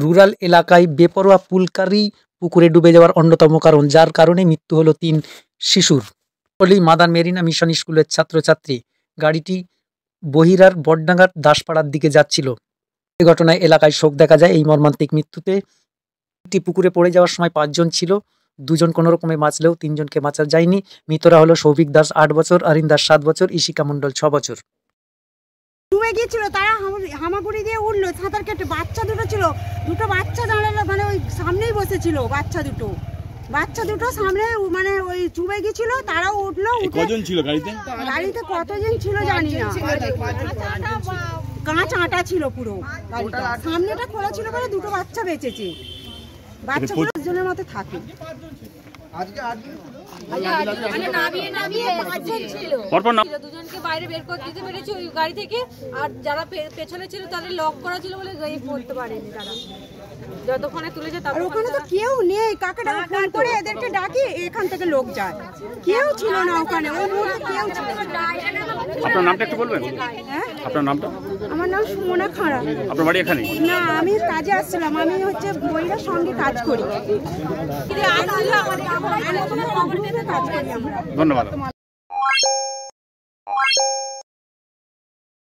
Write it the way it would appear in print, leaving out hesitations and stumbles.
Rural এলাকায় বেপরোয়া পুলকারি পুকুরে ডুবে যাওয়ার অন্যতম কারণ, যার কারণে মৃত্যু হলো 3 শিশুর। মাদার মেরিনা মিশন স্কুলের ছাত্রছাত্রী। গাড়িটি বহিরার বডডাঙ্গার দাসপাড়ার দিকে যাচ্ছিল। এই ঘটনায় এলাকায় শোক দেখা যায়। এই মর্মান্তিক মৃত্যুতে একটি পুকুরে পড়ে যাওয়ার সময় 5 জন ছিল, 2 জন কোনো রকমে বাঁচলেও 3 জনকে বাঁচা যায়নি। মৃতরা হলো সৌভিক দাস 8 বছর, আরিন দাস 7 বছর, ইশিকা মণ্ডল 6 বছর। ডুবে গিয়েছিল, তারা হামাগুড়ি দিয়ে উঠলো সাঁতার কেটে। বাচ্চা দুটো ছিল, দুটো বাচ্চা দাঁড়ালো, মানে ওই সামনেই বসেছিল বাচ্চা দুটো সামনে, মানে ওই চুবে গিয়েছিল, তারাও উঠলো। কজন ছিল গাড়িতে? গাড়িতে কতজন ছিল জানি না, কাঁচ আটা ছিল পুরো। সামনেটা খোলা ছিল বলে দুটো বাচ্চা বেঁচেছে। বাচ্চাগুলো জনের মতো থাকে। দুজনকে বাইরে বের করে দিতে পেরেছি ওই গাড়ি থেকে, আর যারা পেছনে ছিল তাদের লক করা ছিল বলে পড়তে পারেনি তারা। যতক্ষণে তুলেছে তারপর ওখানে তো কেউ নেই, কাকে ফোন করে এদেরকে ডাকি, এখান থেকে লোক যায়, কেউ ছিল না ওখানে, ওই মুহূর্তে কেউ ছিল না। আপনার নামটা একটু বলবেন? আপনার নামটা? আমার নাম সুমনা খাঁড়া। আপনার বাড়ি এখানে? না, আমি কাজে আসছিলাম, আমি হচ্ছে বইয়ের সঙ্গে কাজ করি। ধন্যবাদ।